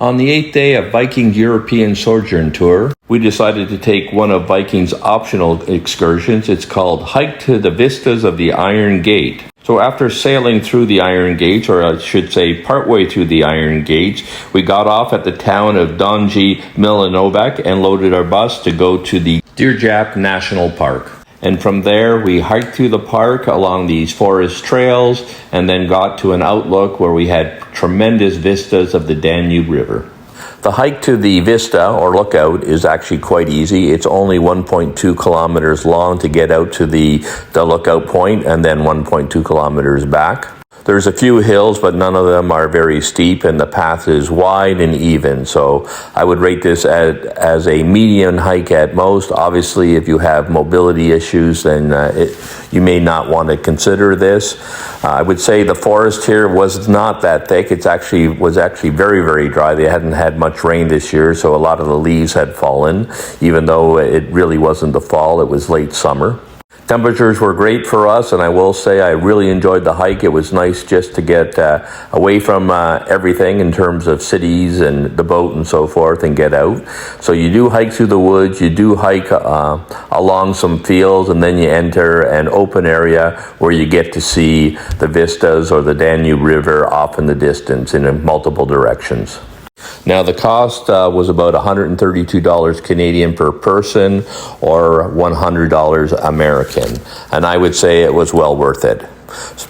On the 8th day of Viking European Sojourn tour, we decided to take one of Viking's optional excursions. It's called Hike to the Vistas of the Iron Gate. So after sailing through the Iron Gates, or I should say partway through the Iron Gates, we got off at the town of Donji Milanovac and loaded our bus to go to the Djerdap National Park. And from there, we hiked through the park along these forest trails and then got to an outlook where we had tremendous vistas of the Danube River. The hike to the vista or lookout is actually quite easy. It's only 1.2 kilometers long to get out to the lookout point and then 1.2 kilometers back. There's a few hills, but none of them are very steep, and the path is wide and even. So I would rate this as a medium hike at most. Obviously, if you have mobility issues, then you may not want to consider this. I would say the forest here was not that thick. It was actually very, very dry. They hadn't had much rain this year, so a lot of the leaves had fallen, even though it really wasn't the fall. It was late summer. Temperatures were great for us, and I will say I really enjoyed the hike. It was nice just to get away from everything in terms of cities and the boat and so forth and get out. So you do hike through the woods, you do hike along some fields, and then you enter an open area where you get to see the vistas or the Danube River off in the distance in multiple directions. Now the cost was about $132 Canadian per person or $100 American, and I would say it was well worth it.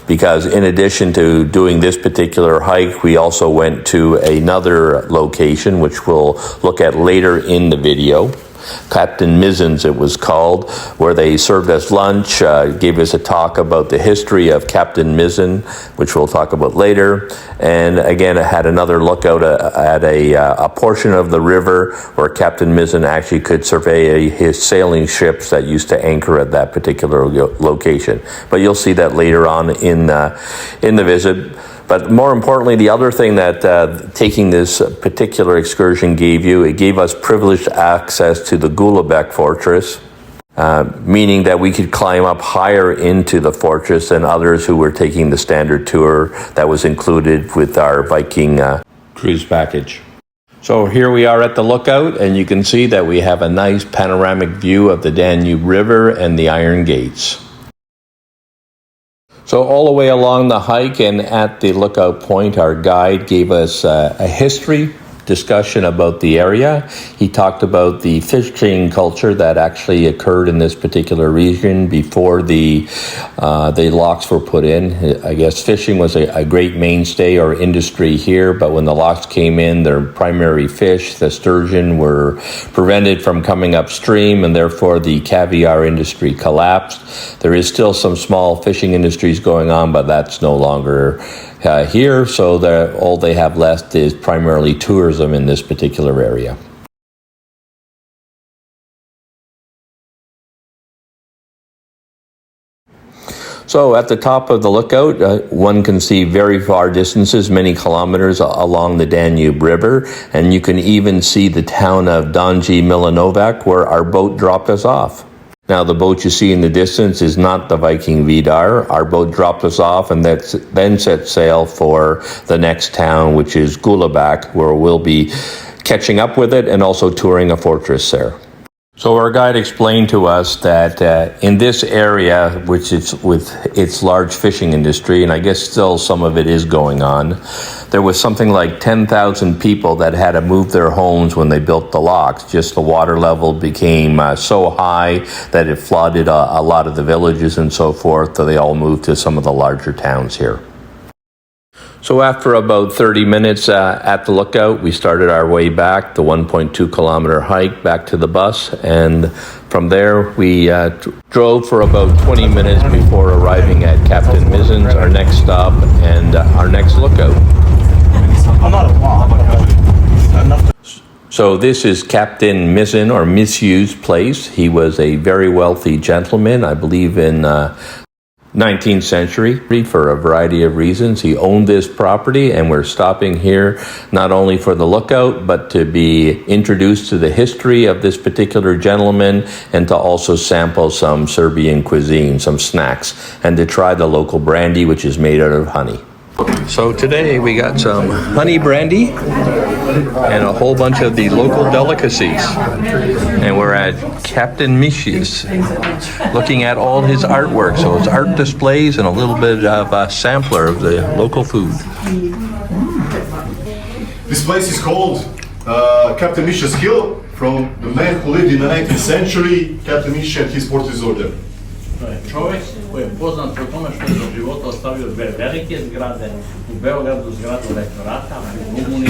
Because in addition to doing this particular hike, we also went to another location which we'll look at later in the video. Captain Misen's it was called, where they served us lunch, gave us a talk about the history of Captain Misen, which we'll talk about later, and again it had another lookout at a portion of the river where Captain Misen actually could survey his sailing ships that used to anchor at that particular location. But you'll see that later on in the visit. But more importantly, the other thing that taking this particular excursion gave you, it gave us privileged access to the Golubak fortress, meaning that we could climb up higher into the fortress than others who were taking the standard tour that was included with our Viking cruise package. So here we are at the lookout, and you can see that we have a nice panoramic view of the Danube River and the Iron Gates. So all the way along the hike and at the lookout point, our guide gave us a history discussion about the area. He talked about the fishing culture that actually occurred in this particular region before the locks were put in. I guess fishing was a great mainstay or industry here, but when the locks came in, their primary fish, the sturgeon, were prevented from coming upstream, and therefore the caviar industry collapsed. There is still some small fishing industries going on, but that's no longer here, so all they have left is primarily tourism in this particular area. So at the top of the lookout, one can see very far distances, many kilometers along the Danube River, and you can even see the town of Donji Milanovac where our boat dropped us off. Now, the boat you see in the distance is not the Viking Vidar. Our boat dropped us off and then set sail for the next town, which is Golubak, where we'll be catching up with it and also touring a fortress there. So our guide explained to us that in this area, which is with its large fishing industry, and I guess still some of it is going on, there was something like 10,000 people that had to move their homes when they built the locks. Just the water level became so high that it flooded a lot of the villages and so forth, so they all moved to some of the larger towns here. So after about 30 minutes at the lookout, we started our way back, the 1.2 kilometer hike back to the bus, and from there we drove for about 20 minutes before arriving at Captain Misen's, our next stop and our next lookout. So this is Captain Misen or Misu's place. He was a very wealthy gentleman, I believe in 19th century, for a variety of reasons. He owned this property, and we're stopping here not only for the lookout, but to be introduced to the history of this particular gentleman and to also sample some Serbian cuisine, some snacks, and to try the local brandy, which is made out of honey. So today we got some honey brandy and a whole bunch of the local delicacies. And we're at Captain Misen's, looking at all his artwork. So it's art displays and a little bit of a sampler of the local food. This place is called Captain Misen's Hill, from the man who lived in the 19th century, Captain Misen and his portraits order. Čovjek koji je poznat po tome što je za života ostavio dve velike zgrade, u Beogradu zgradu rektorata, u Rumuniji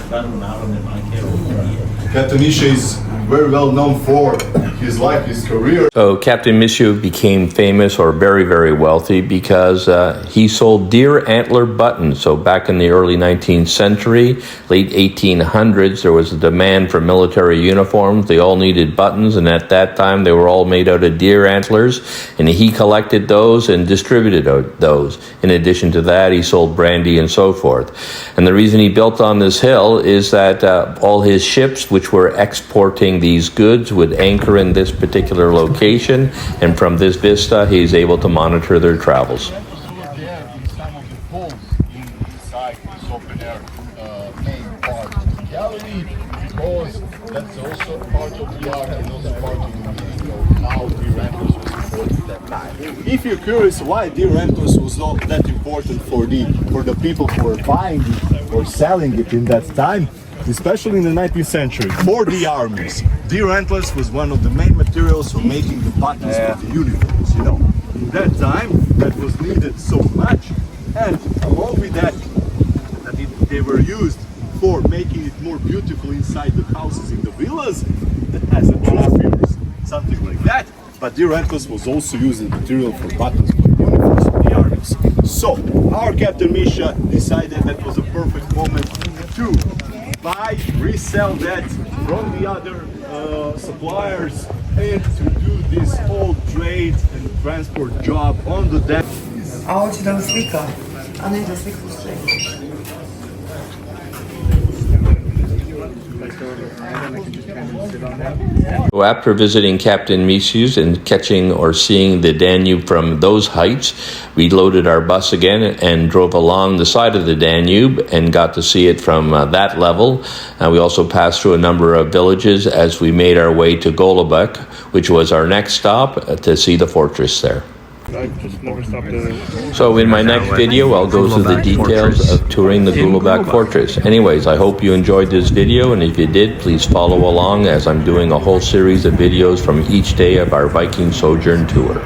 zgradu Narodne banke Rumunije. Captain Misen is very well known for his life, his career. So Captain Misen became famous or very, very wealthy because he sold deer antler buttons. So back in the early 19th century, late 1800s, there was a demand for military uniforms. They all needed buttons, and at that time they were all made out of deer antlers, and he collected those and distributed those. In addition to that, he sold brandy and so forth. And the reason he built on this hill is that all his ships, which were exporting these goods, would anchor in this particular location, and from this vista he's able to monitor their travels. There in some of the holes inside this open air main part of the gallery, because that's also part of the art and also part of the meaning of how deer antlers was important at that time. If you're curious why deer antlers was not that important for the people who were buying it or selling it in that time, especially in the 19th century, for the armies, deer antlers was one of the main materials for making the buttons of the uniforms, you know. In that time, that was needed so much, and along with that, they were used for making it more beautiful inside the houses in the villas, as a trophy or something like that. But deer antlers was also used as material for buttons for the uniforms of the armies. So, our Captain Misen decided that was a perfect moment to buy, resell that from the other suppliers, and to do this whole trade and transport job on the deck. A hoće da slika, a ne da sliku sve. So after visiting Captain Misen's and catching or seeing the Danube from those heights, we loaded our bus again and drove along the side of the Danube and got to see it from that level. We also passed through a number of villages as we made our way to Golubak, which was our next stop to see the fortress there. So in my next video, I'll go through the details of touring the Golubak Fortress. Anyways, I hope you enjoyed this video, and if you did, please follow along as I'm doing a whole series of videos from each day of our Viking Sojourn tour.